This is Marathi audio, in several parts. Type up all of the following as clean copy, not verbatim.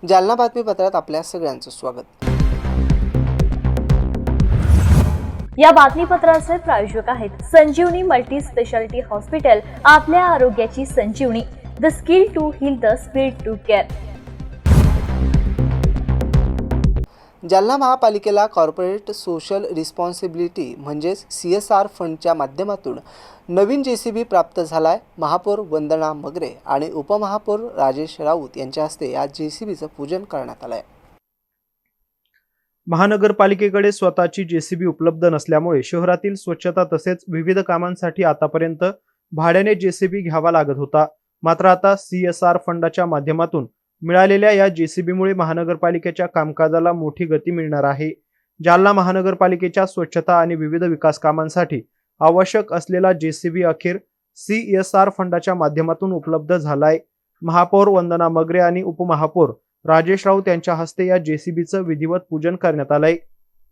जालना बातमीपत्रात आपल्या सगळ्यांचं स्वागत। या बातमीपत्राचे प्रायोजक आहेत संजीवनी मल्टी स्पेशालिटी हॉस्पिटल, आपल्या आरोग्याची संजीवनी, the skill to heal, the speed to care. Jalna महापालिकेला कॉर्पोरेट सोशल रिस्पॉन्सिबिलिटी म्हणजेच CSR फंडच्या माध्यमातून नवीन JCB प्राप्त झालाय। महापौर वंदना मगरे आणि उपमहापौर राजेश राऊत यांच्या हस्ते या JCBचं पूजन करण्यात आलंय। महानगरपालिकेकडे स्वतःची JCB उपलब्ध नसल्यामुळे शहरातील स्वच्छता तसेच विविध कामांसाठी आतापर्यंत भाड्याने JCB घ्यावा लागत होता। मात्र आता CSR फंडाच्या माध्यमातून मिळालेल्या या JCBमुळे महानगरपालिकेच्या कामकाजाला मोठी गती मिळणार आहे। जालना महानगरपालिकेच्या स्वच्छता आणि विविध विकास कामांसाठी आवश्यक असलेला JCB अखेर CSR फंडाच्या माध्यमातून उपलब्ध झालाय। महापौर वंदना मगरे आणि उपमहापौर राजेश राऊत यांच्या हस्ते या JCBचं विधिवत पूजन करण्यात आलंय।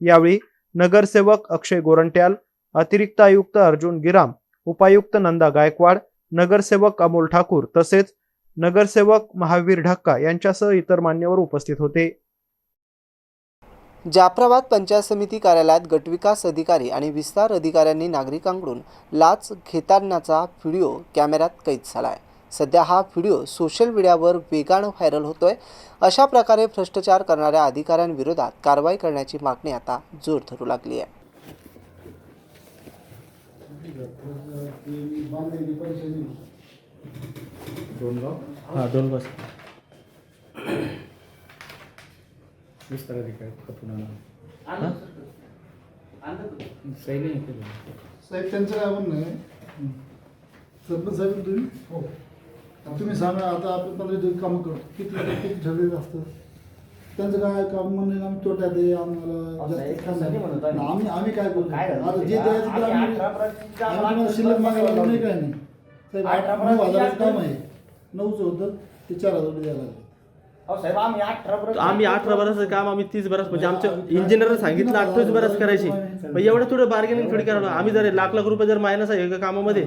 यावेळी नगरसेवक अक्षय गोरंट्याल, अतिरिक्त आयुक्त अर्जुन गिराम, उपायुक्त नंदा गायकवाड, नगरसेवक अमोल ठाकूर तसेच नगरसेवक महावीर ढक्का यांच्यासह इतर मान्यवर उपस्थित होते। जाफराबाद पंचायत समिती कार्यालयात गटविकास अधिकारी आणि विस्तार अधिकाऱ्यांनी नागरिकांकडून लाच घेतानाचा व्हिडिओ कॅमेऱ्यात कैद झालाय। सध्या हा व्हिडिओ सोशल मीडियावर वेगानं व्हायरल होतोय। अशा प्रकारे भ्रष्टाचार करणाऱ्या अधिकाऱ्यांविरोधात कारवाई करण्याची मागणी आता जोर धरू लागली आहे। दोन विस्तार अधिकारी साहेब त्यांचं काय म्हणणं आहे, सरपंच साहेब तुम्ही सांगा, आता आपण 15 दिवस काम करतो, किती ठरलेलं असतं त्यांचं काय काम म्हणणं, आम्ही तोट्यात आहे, आम्हाला आम्ही काय करू, आता जे द्यायचं ते आम्ही तुम्हाला शिल्लक मागायला नाही, काय नाही साहेब। 9,000 काम आहे, 9चं होतं ते 4,000 द्यायला लागलं। आम्ही 18 बराच काम आम्ही 30 बराच म्हणजे आमच्या इंजिनियरने सांगितलं 28 बराच करायची, पण एवढं थोडं बार्गेनिंग थोडी करावं। आम्ही जर लाख रुपये जर मायनस आहे एका कामामध्ये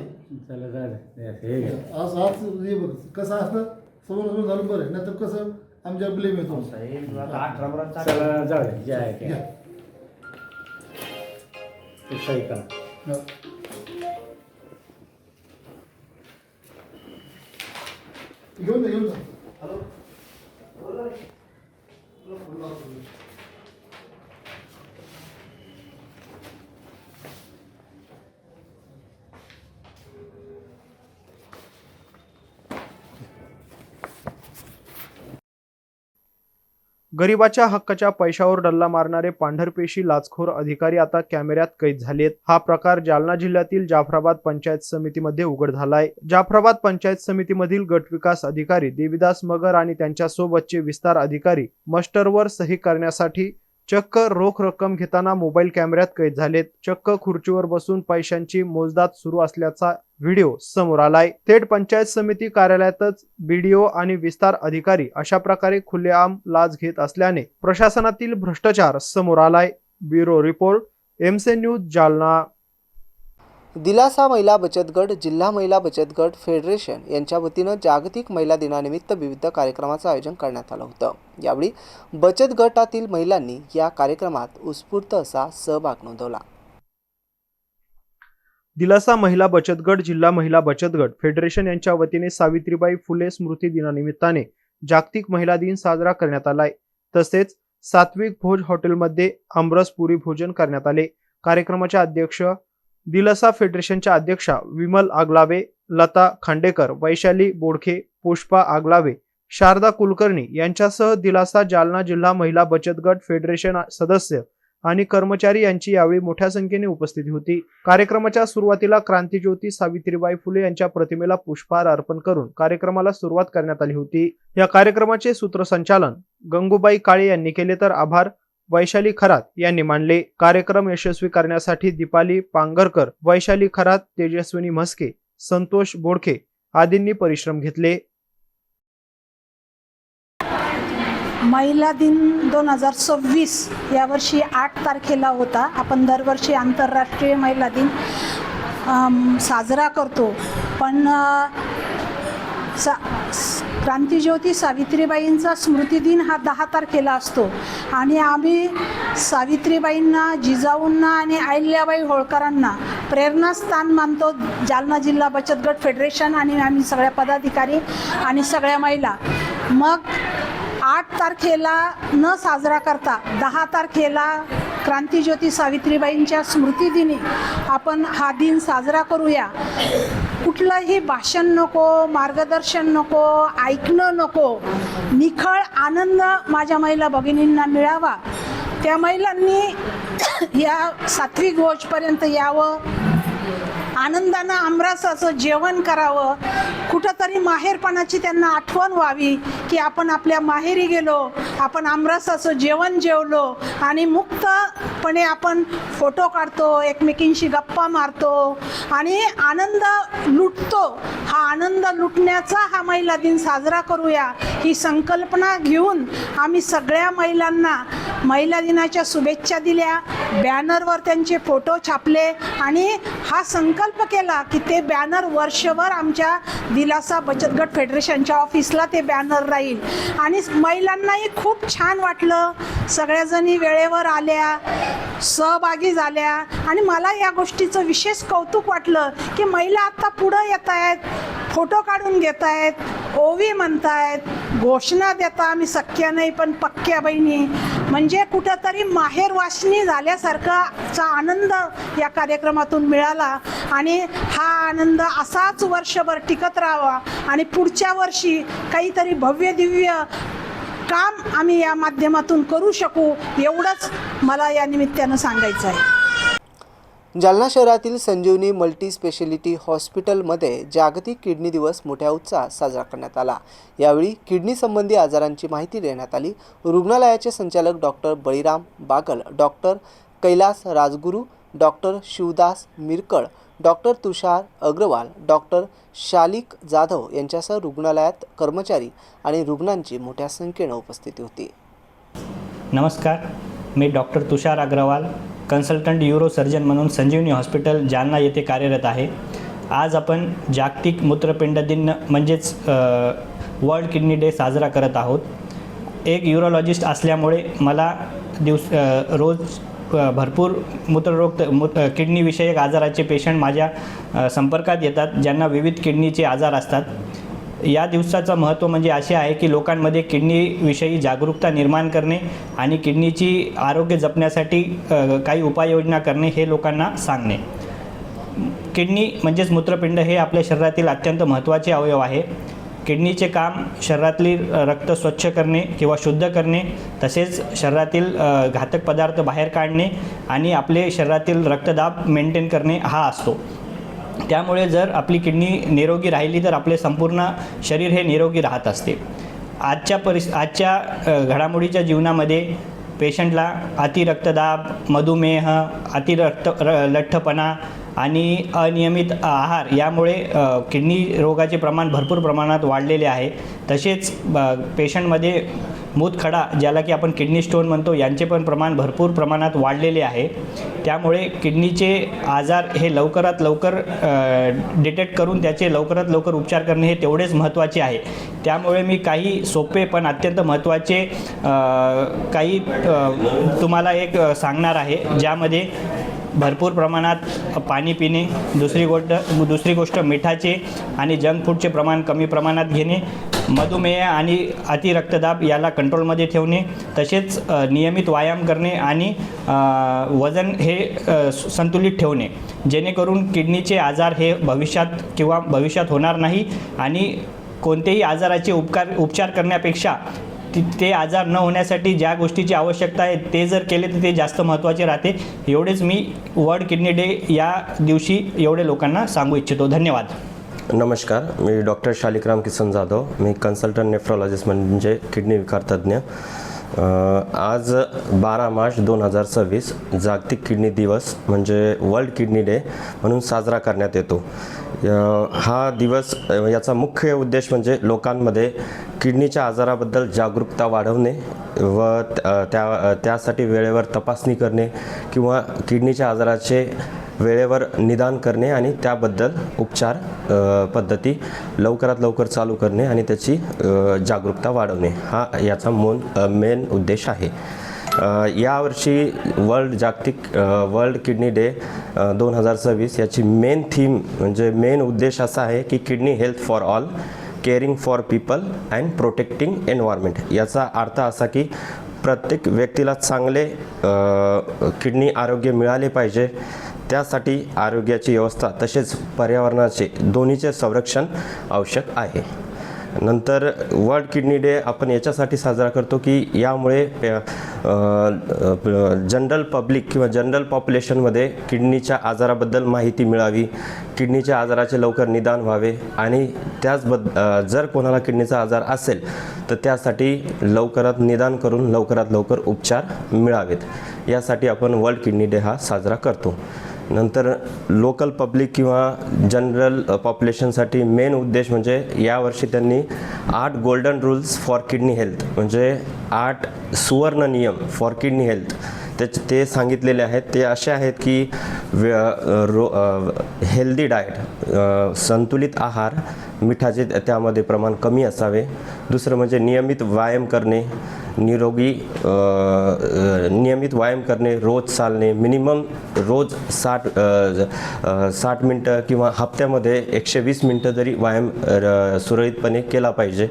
असं कसं असतं, समोर झालं बरं, नाही तर कसं आमच्या ब्लेम येतो। घेऊन जा गरिबाच्या हक्काच्या पैशावर डल्ला मारणारे पांढरपेशी लाचखोर अधिकारी आता कॅमेऱ्यात कैद झालेत। हा प्रकार जालना जिल्ह्यातील जाफराबाद पंचायत समितीमध्ये उघड झालाय। जाफराबाद पंचायत समितीमधील गटविकास अधिकारी देविदास मगर आणि त्यांच्या सोबतचे विस्तार अधिकारी मस्टरवर सही करण्यासाठी चक्क रोख रक्कम घेताना मोबाईल कॅमेऱ्यात कैद झालेत। चक्क खुर्चीवर बसून पैशांची मोजदाद सुरू असल्याचा व्हिडिओ समोर आलाय। थेट पंचायत समिती कार्यालयातच BDO आणि विस्तार अधिकारी अशा प्रकारे खुलेआम लाच घेत असल्याने प्रशासनातील भ्रष्टाचार समोर आलाय। Bureau report, MC news, Jalna. दिलासा महिला बचत गट, जिल्हा महिला बचत गट फेडरेशन यांच्या वतीनं जागतिक महिला दिनानिमित्त विविध कार्यक्रमाचं आयोजन करण्यात आलं होतं। यावेळी बचत गटातील महिलांनी या कार्यक्रमात उत्स्फूर्त असा सहभाग नोंदवला। दिलासा महिला बचत गट, जिल्हा महिला बचत गट फेडरेशन यांच्या वतीने सावित्रीबाई फुले स्मृती दिनानिमित्ताने जागतिक महिला दिन साजरा करण्यात आलाय। तसेच सात्विक भोज हॉटेलमध्ये आमरस पुरी भोजन करण्यात आले। कार्यक्रमाच्या अध्यक्ष दिलासा फेडरेशनच्या अध्यक्षा विमल आगलावे, लता खांडेकर, वैशाली बोडखे, पुष्पा आगलावे, शारदा कुलकर्णी यांच्यासह दिलासा जालना जिल्हा महिला बचत गट फेडरेशन सदस्य आणि कर्मचारी यांची यावेळी मोठ्या संख्येने उपस्थिती होती। कार्यक्रमाच्या सुरुवातीला क्रांतिज्योती सावित्रीबाई फुले यांच्या प्रतिमेला पुष्पहार अर्पण करून कार्यक्रमाला सुरुवात करण्यात आली होती। या कार्यक्रमाचे सूत्रसंचालन गंगूबाई काळे यांनी केले, तर आभार वैशाली खरात यांनी मानले। कार्यक्रम यशस्वी करण्यासाठी दीपाली पांगरकर, वैशाली खरात, तेजस्विनी म्हस्के, संतोष बोडखे आदींनी परिश्रम घेतले। महिला दिन 2026 यावर्षी 8 तारखेला होता। आपण दरवर्षी आंतरराष्ट्रीय महिला दिन साजरा करतो, पण क्रांतिज्योती सावित्रीबाईंचा स्मृतिदिन हा 10 तारखेला असतो आणि आम्ही सावित्रीबाईंना, जिजाऊंना आणि अहिल्याबाई होळकरांना प्रेरणास्थान मानतो. जालना जिल्हा बचत गट फेडरेशन आणि आम्ही सगळ्या पदाधिकारी आणि सगळ्या महिला. मग 8 तारखेला न साजरा करता 10 तारखेला क्रांतिज्योती सावित्रीबाईंच्या स्मृतिदिनी आपण हा दिन साजरा करूया. कुठलंही भाषण नको, मार्गदर्शन नको, ऐकणं नको, निखळ आनंद माझ्या महिला भगिनींना मिळावा. त्या महिलांनी या सात्विक भोजपर्यंत यावं, आनंदानं आमरसाचं जेवण करावं, कुठंतरी माहेरपणाची त्यांना आठवण व्हावी की आपण आपल्या माहेरी गेलो, आपण आमरसाचं जेवण जेवलो आणि मुक्तपणे आपण फोटो काढतो, एकमेकींशी गप्पा मारतो आणि आनंद लुटतो. हा आनंद लुटण्याचा हा महिला दिन साजरा करूया ही संकल्पना घेऊन आम्ही सगळ्या महिलांना महिला दिनाच्या शुभेच्छा दिल्या. बॅनरवर त्यांचे फोटो छापले आणि हा संकल्प केला की ते बॅनर वर्षभर आमच्या दिलासा बचत गट फेडरेशनच्या ऑफिसला ते बॅनर राहील. आणि महिलांनाही खूप छान वाटलं. सगळ्याजणी वेळेवर आल्या, सहभागी झाल्या आणि मला या गोष्टीचं विशेष कौतुक वाटलं की महिला आत्ता पुढं येत आहेत, फोटो काढून घेत आहेत, ओवी म्हणतायत, घोषणा देता आम्ही सख्या नाही पण पक्क्या बहिणी. म्हणजे कुठंतरी माहेर वासनी झाल्यासारखाचा आनंद या कार्यक्रमातून मिळाला आणि हा आनंद असाच वर्षभर टिकत राहावा आणि पुढच्या वर्षी काहीतरी भव्य दिव्य काम आम्ही या माध्यमातून करू शकू, एवढंच मला या निमित्तानं सांगायचं आहे. जालना शहरातील संजीवनी मल्टी स्पेशालिटी हॉस्पिटलमध्ये जागतिक किडनी दिवस मोठ्या उत्साहात साजरा करण्यात आला. यावेळी किडनी संबंधी आजारांची माहिती देण्यात आली. रुग्णालयाचे संचालक doctor Baliram Bagal, doctor Kailas Rajguru, doctor Shivdas Mirkal, doctor Tushar Agarwal, doctor Shalik Jadhav यांच्यासह रुग्णालयात कर्मचारी आणि रुग्णांची मोठ्या संख्येने उपस्थिती होती. नमस्कार, मी doctor Tushar Agarwal, consultant urosurgeon म्हणून संजीवनी हॉस्पिटल जालना येथे कार्यरत आहे. आज आपण जागतिक मूत्रपिंड दिन म्हणजेच वर्ल्ड किडनी डे साजरा करत आहोत. एक यूरोलॉजिस्ट असल्यामुळे मला रोज भरपूर किडनीविषयक आजाराचे पेशंट माझ्या संपर्कात येतात, ज्यांना विविध किडनीचे आजार असतात. या दिवसाचं महत्त्व म्हणजे असे आहे की लोकांमध्ये किडनीविषयी जागरूकता निर्माण करणे आणि किडनीची आरोग्य जपण्यासाठी काही उपाययोजना करणे हे लोकांना सांगणे. किडनी म्हणजेच मूत्रपिंड हे आपल्या शरीरातील अत्यंत महत्त्वाचे अवयव आहे. किडनीचे काम शरीरातली रक्त स्वच्छ करणे किंवा शुद्ध करणे, तसेच शरीरातील घातक पदार्थ बाहेर काढणे आणि आपले शरीरातील रक्तदाब मेंटेन करणे हा असतो. त्यामुळे जर आपली किडनी निरोगी राहिली तर आपले संपूर्ण शरीर हे निरोगी राहत असते. आजच्या घडामोडीच्या जीवनामध्ये पेशंटला अतिरक्तदाब, मधुमेह, लठ्ठपणा आणि अनियमित आहार यामुळे किडनी रोगाचे प्रमाण भरपूर प्रमाणात वाढलेले आहे. तसेच पेशंटमध्ये मूतखडा, ज्याला की आपण किडनी स्टोन म्हणतो, यांचे पण प्रमाण भरपूर प्रमाणात वाढलेले आहे. त्यामुळे किडनीचे आजार हे लवकरात लवकर डिटेक्ट करून त्याचे लवकरात लवकर उपचार करणे हे तेवढेच महत्त्वाचे आहे. त्यामुळे मी काही सोपे पण अत्यंत महत्त्वाचे काही तुम्हाला सांगणार आहे, ज्यामध्ये भरपूर प्रमाणात पाणी पिणे, दुसरी गोष्ट मिठाचे आणि जंक फूडचे प्रमाण कमी प्रमाणात घेणे, मधुमेह आणि अतिरक्तदाब याला कंट्रोलमध्ये ठेवणे, तसेच नियमित व्यायाम करणे आणि वजन हे संतुलित ठेवणे, जेणेकरून किडनीचे आजार हे भविष्यात होणार नाही आणि कोणतेही आजाराचे उपचार करण्यापेक्षा ते आजार न होण्यासाठी ज्या गोष्टीची आवश्यकता आहे ते जर केले तर ते जास्त महत्त्वाचे राहते. एवढेच मी वर्ल्ड किडनी डे या दिवशी एवढे लोकांना सांगू इच्छितो. धन्यवाद. नमस्कार, मी डॉक्टर शालिकराम किसन जाधव, मी कन्सल्टंट नेफ्रोलॉजिस्ट म्हणजे किडनी विकार तज्ज्ञ. आज 12 मार्च 2026 जागतिक किडनी दिवस म्हणजे वर्ल्ड किडनी डे म्हणून साजरा करण्यात येतो. हा दिवस याचा मुख्य उद्देश म्हणजे लोकांमध्ये किडनीच्या आजाराबद्दल जागरूकता वाढवणे व त्यासाठी वेळेवर तपासणी करणे किंवा किडनीच्या आजाराचे वेळेवर निदान करणे आणि त्याबद्दल उपचार पद्धती लवकरात लवकर चालू करणे आणि त्याची जागरूकता वाढवणे हा याचा मेन उद्देश आहे. यावर्षी वर्ल्ड किडनी डे 2026 याची मेन थीम म्हणजे मेन उद्देश असा आहे की kidney health for all, caring for people and protecting environment. याचा अर्थ असा की प्रत्येक व्यक्तीला चांगले किडनी आरोग्य मिळाले पाहिजे, त्यासाठी आरोग्याची व्यवस्था तसेच पर्यावरणाचे दोन्हीचे संरक्षण आवश्यक आहे. नंतर वर्ल्ड किडनी डे आपण याच्यासाठी साजरा करतो की यामुळे जनरल पब्लिक किंवा जनरल पॉप्युलेशनमध्ये किडनीच्या आजाराबद्दल माहिती मिळावी, किडनीच्या आजाराचे लवकर निदान व्हावे आणि जर कोणाला किडनीचा आजार असेल तर त्यासाठी लवकरात निदान करून लवकरात लवकर उपचार मिळावेत. यासाठी आपण वर्ल्ड किडनी डे हा साजरा करतो. नंतर लोकल पब्लिक किंवा जनरल पॉप्युलेशनसाठी मेन उद्देश म्हणजे यावर्षी त्यांनी 8 golden rules for kidney health म्हणजे 8 सुवर्ण नियम फॉर किडनी हेल्थ ते सांगितलेले आहेत. ते असे आहेत की हेल्दी डाएट, संतुलित आहार, मिठाचे त्यामध्ये प्रमाण कमी असावे. दुसरं म्हणजे नियमित व्यायाम करणे, रोज चालणे, मिनिमम रोज 60 मिनटं किंवा हप्त्यामध्ये 120 मिनटं जरी व्यायाम सुरळीतपणे केला पाहिजे.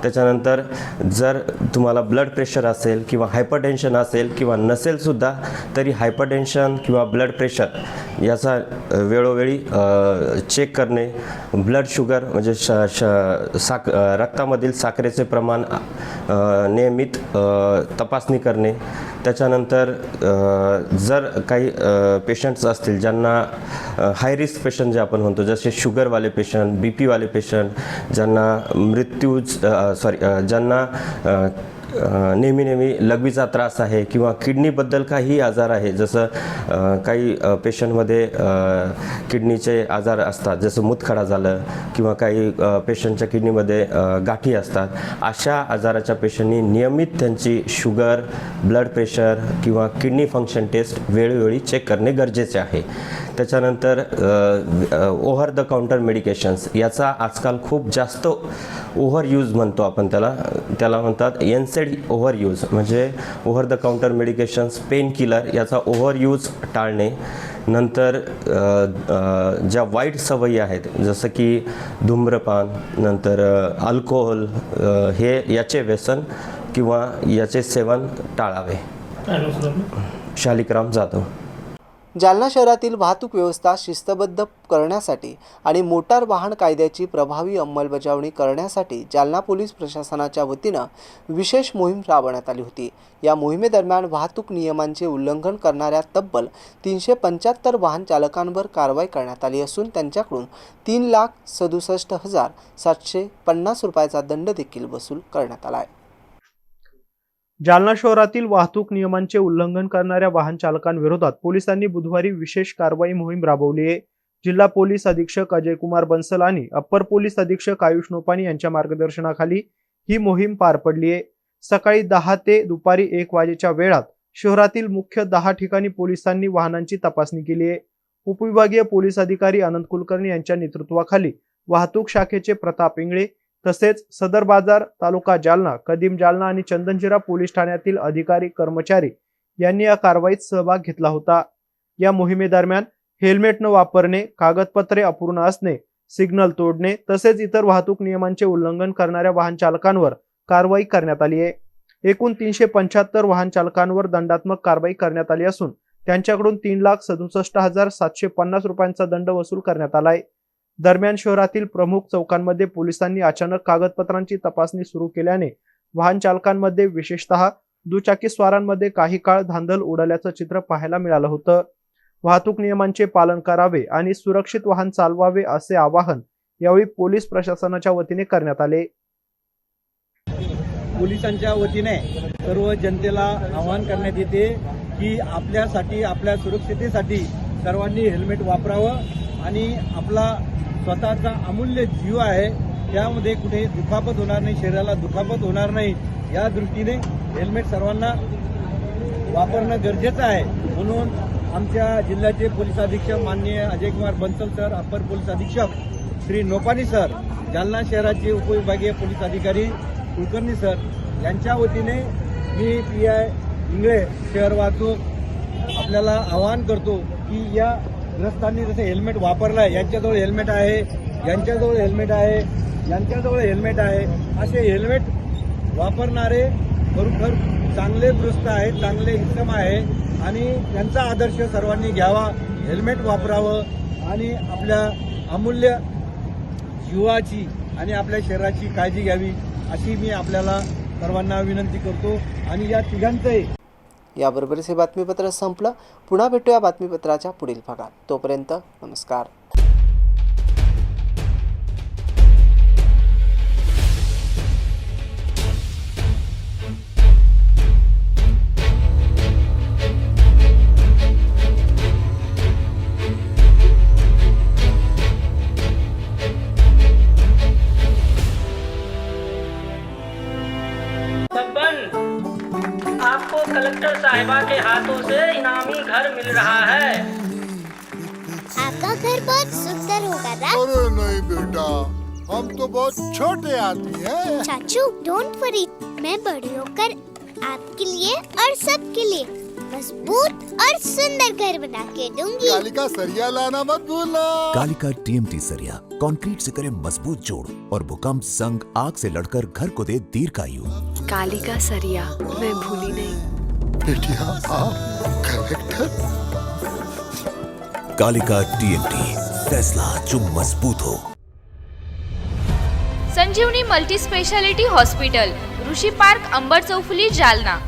त्याच्यानंतर जर तुम्हाला ब्लड प्रेशर असेल किंवा हायपरटेन्शन असेल किंवा नसेलसुद्धा तरी हायपरटेन्शन किंवा ब्लड प्रेशर याचा वेळोवेळी चेक करणे, ब्लड शुगर म्हणजे रक्तामधील साखरेचे प्रमाण नियमित तपासणी करणे. त्याच्यानंतर जर काही पेशंट्स असतील ज्यांना हाय रिस्क पेशंट जे आपण म्हणतो जसे शुगरवाले पेशंट, BP वाले पेशंट, ज्यांना नेहमी लघवीचा त्रास आहे किंवा किडनीबद्दल काही आजार आहे, जसं काही पेशंटमध्ये किडनीचे आजार असतात जसं मूतखडा झालं किंवा काही पेशंटच्या किडनीमध्ये गाठी असतात. अशा आजाराच्या पेशंटनी नियमित त्यांची शुगर, ब्लड प्रेशर किंवा किडनी फंक्शन टेस्ट वेळोवेळी चेक करणे गरजेचे आहे. त्याच्यानंतर ओव्हर द काउंटर मेडिकेशन्स याचा आजकाल खूप जास्त ओव्हर यूज म्हणतो आपण त्याला म्हणतात NSAID ओव्हर यूज म्हणजे over the counter medications, pain killer याचा ओव्हर यूज टाळणे. नंतर ज्या वाईट सवयी आहेत जसं की धूम्रपान, नंतर अल्कोहोल याचे व्यसन किंवा याचे सेवन टाळावे. शालिकराम जाधव. जालना शहरातील वाहतूक व्यवस्था शिस्तबद्ध करण्यासाठी आणि मोटार वाहन कायद्याची प्रभावी अंमलबजावणी करण्यासाठी जालना पोलीस प्रशासनाच्या वतीनं विशेष मोहीम राबवण्यात आली होती. या मोहिमेदरम्यान वाहतूक नियमांचे उल्लंघन करणाऱ्या तब्बल 375 वाहन चालकांवर कारवाई करण्यात आली असून त्यांच्याकडून 3,67,750 रुपयाचा दंड देखील वसूल करण्यात आला आहे. जालना शहरातील वाहतूक नियमांचे उल्लंघन करणाऱ्या वाहन चालकांविरोधात पोलिसांनी बुधवारी विशेष कारवाई मोहीम राबवली आहे. जिल्हा पोलीस अधीक्षक अजय कुमार बन्सल आणि अप्पर पोलीस अधीक्षक आयुष नोपानी यांच्या मार्गदर्शनाखाली ही मोहीम पार पडली आहे. सकाळी 10 ते दुपारी 1 वाजेच्या वेळात शहरातील मुख्य 10 ठिकाणी पोलिसांनी वाहनांची तपासणी केली आहे. उपविभागीय पोलीस अधिकारी अनंत कुलकर्णी यांच्या नेतृत्वाखाली वाहतूक शाखेचे प्रताप इंगळे तसेच सदर बाजार, तालुका जालना, कदीम जालना आणि चंदनजिरा पोलीस ठाण्यातील अधिकारी कर्मचारी यांनी या कारवाईत सहभाग घेतला होता. या मोहिमेदरम्यान हेल्मेट न वापरणे, कागदपत्रे अपूर्ण असणे, सिग्नल तोडणे तसेच इतर वाहतूक नियमांचे उल्लंघन करणाऱ्या वाहन चालकांवर कारवाई करण्यात आली आहे. एकूण 375 वाहन चालकांवर दंडात्मक कारवाई करण्यात आली असून त्यांच्याकडून 3,67,750 रुपयांचा दंड वसूल करण्यात आला आहे. दरम्यान शहरातील प्रमुख चौकांमध्ये पोलिसांनी अचानक कागदपत्रांची तपासणी सुरू केल्याने वाहन चालकांमध्ये विशेषतः दुचाकी स्वारांमध्ये काही काळ धांदल उडाल्याचं चित्र पाहायला मिळालं होतं. वाहतूक नियमांचे पालन करावे आणि सुरक्षित वाहन चालवावे असे आवाहन यावेळी पोलीस प्रशासनाच्या वतीने करण्यात आले. पोलिसांच्या वतीने सर्व जनतेला आवाहन करण्यात येते की आपल्यासाठी, आपल्या सुरक्षिततेसाठी सर्वांनी हेल्मेट वापरावं आणि आपला स्वतःचा अमूल्य जीव आहे त्यामध्ये कुठे दुखापत होणार नाही, शरीराला दुखापत होणार नाही या दृष्टीने हेल्मेट सर्वांना वापरणं गरजेचं आहे. म्हणून आमच्या जिल्ह्याचे पोलीस अधीक्षक माननीय Ajaykumar Bansal sir, upper police अधीक्षक श्री नोपानी सर, जालना शहराचे उपविभागीय पोलीस अधिकारी कुलकर्णी सर यांच्या वतीने मी PI इंगळे शहर वाहतूक आपल्याला आवाहन करतो की या ग्रस्तांनी जसं हेल्मेट वापरलं आहे, यांच्याजवळ हेल्मेट आहे, यांच्याजवळ हेल्मेट आहे, यांच्याजवळ हेल्मेट आहे, असे हेल्मेट वापरणारे खरोखर चांगले ग्रस्त आहेत, चांगले उत्तम आहे आणि त्यांचा आदर्श सर्वांनी घ्यावा. हेल्मेट वापरावं आणि आपल्या अमूल्य जीवाची आणि आपल्या शरीराची काळजी घ्यावी अशी मी आपल्याला सर्वांना विनंती करतो. आणि या तिघांचंही याबरोबरच हे बातमीपत्र संपलं. पुन्हा भेटूया बातमीपत्राच्या पुढील भागात. तोपर्यंत नमस्कार. आपको कलेक्टर साहिबा के हाथों से इनामी घर मिल रहा है. आपका घर बहुत सुंदर होगा ना? अरे नहीं बेटा, हम तो बहुत छोटे आदमी हैं। चाचू डोंट वरी, मैं बड़ी होकर आपके लिए और सबके लिए मजबूत और सुंदर घर बना के दूंगी. कालिका सरिया लाना मत भूलना. कालिका TMT सरिया कंक्रीट से करे मजबूत जोड़ और भूकंप संग आग से लड़कर घर को दे दीर्घायु. कालिका सरिया मैं भूली नहीं. बेटिया आप कलेक्टर. कालिका TMT, फैसला जो मजबूत हो. संजीवनी मल्टी स्पेशालिटी हॉस्पिटल, ऋषी पार्क, अंबर चौफुली, जालना.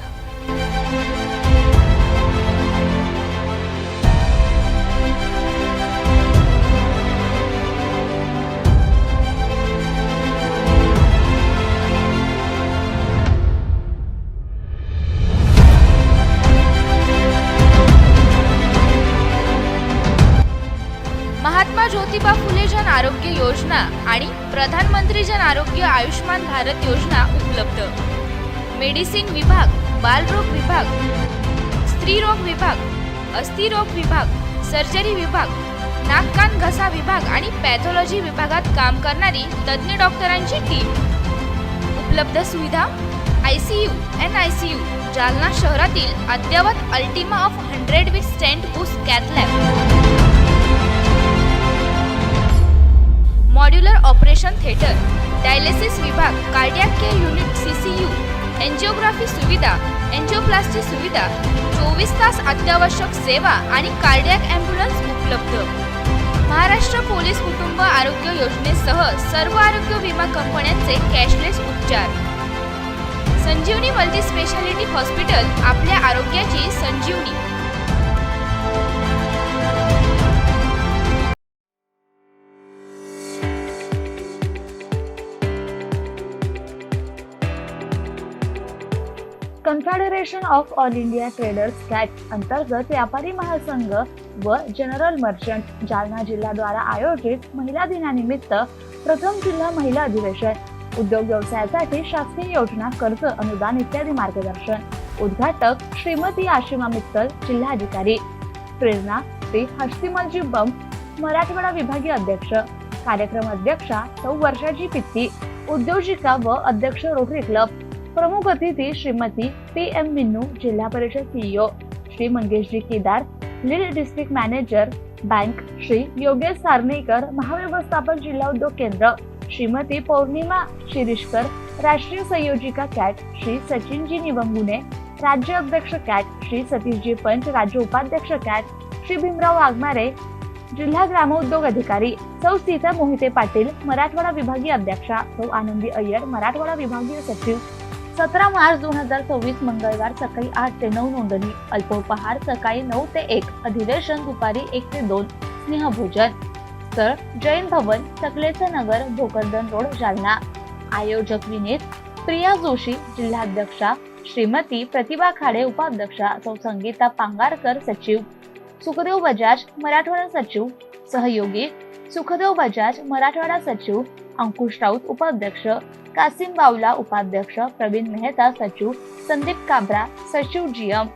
महात्मा ज्योतिबा फुले जन आरोग्य योजना आणि प्रधानमंत्री जन आरोग्य आयुष्मान भारत योजना उपलब्ध. मेडिसिन विभाग, बालरोग विभाग, स्त्रीरोग विभाग, अस्थिरोग विभाग, सर्जरी विभाग, नाक कान घसा विभाग आणि पॅथॉलॉजी विभागात काम करणारी तज्ञ डॉक्टरांची टीम. उपलब्ध सुविधा ICU, NICU, जालना शहरातील अद्ययावत Ultima of 100 with stent boost cath lab. Modular operation theatre, dialysis विभाग, cardiac care unit CCU, angiography सुविधा, एंजिओप्लास्टी सुविधा, 24 तास अत्यावश्यक सेवा आणि कार्डियक ॲम्ब्युलन्स उपलब्ध. महाराष्ट्र पोलीस कुटुंब आरोग्य योजनेसह सर्व आरोग्य विमा कंपन्यांचे कॅशलेस उपचार. संजीवनी मल्टी स्पेशालिटी हॉस्पिटल, आपल्या आरोग्याची संजीवनी. Confederation of all India traders CAT अंतर्गत व्यापारी महासंघ व जनरल मर्चंट जालना जिल्ह्याद्वारा आयोजित महिला दिनानिमित्त प्रथम जिल्हा महिला अधिवेशन. उद्योग व्यवसायासाठी शासकीय योजना, कर्ज, अनुदान इत्यादी मार्गदर्शन. उद्घाटक श्रीमती आशिमा मित्तल, जिल्हाधिकारी. प्रेरणा श्री हस्तिमलजी बम, मराठवाडा विभागीय अध्यक्ष. कार्यक्रम अध्यक्षा सौ वर्षाची पित्ती, उद्योजिका व अध्यक्ष रोटरी क्लब. प्रमुख अतिथी श्रीमती PM मिन्नू, जिल्हा परिषद CEO. Shri Mangeshji Kedar, lead district manager bank. Shri Yogesh Sarnekar, महाव्यवस्थापक, जिल्हा उद्योग केंद्र. श्रीमती पौर्णिमा शिरीषकर, राष्ट्रीय संयोजिका कॅट. श्री सचिनजी निवंगुने, राज्य अध्यक्ष कॅट. श्री सतीशजी पंच, राज्य उपाध्यक्ष कॅट. श्री भीमराव वाघमारे, जिल्हा ग्रामोद्योग अधिकारी. सौ सीता मोहिते पाटील, मराठवाडा विभागीय अध्यक्षा. सौ आनंदी अय्यर, मराठवाडा विभागीय सचिव. 17 मार्च 2024 मंगळवार सकाळी 8 ते 9 नोंदणी. अल्पोपहार सकाळी 9 ते 1. अधिवेशन दुपारी 1 ते 2. स्नेहभोजन. स्थळ जैन भवन, सकलेचं नगर, भोकरदन रोड, जालना. आयोजक विनीत. प्रिया जोशी, जिल्हाध्यक्षा. श्रीमती प्रतिभा खाडे, उपाध्यक्षा. सौ संगीता पांगारकर, सचिव. सुखदेव बजाज, मराठवाडा सचिव. सहयोगी सुखदेव बजाज, मराठवाडा सचिव. अंकुश राऊत, उपाध्यक्ष. कासिम बावला, उपाध्यक्ष. प्रवीण मेहता, सचिव. संदीप काब्रा, सचिव GM.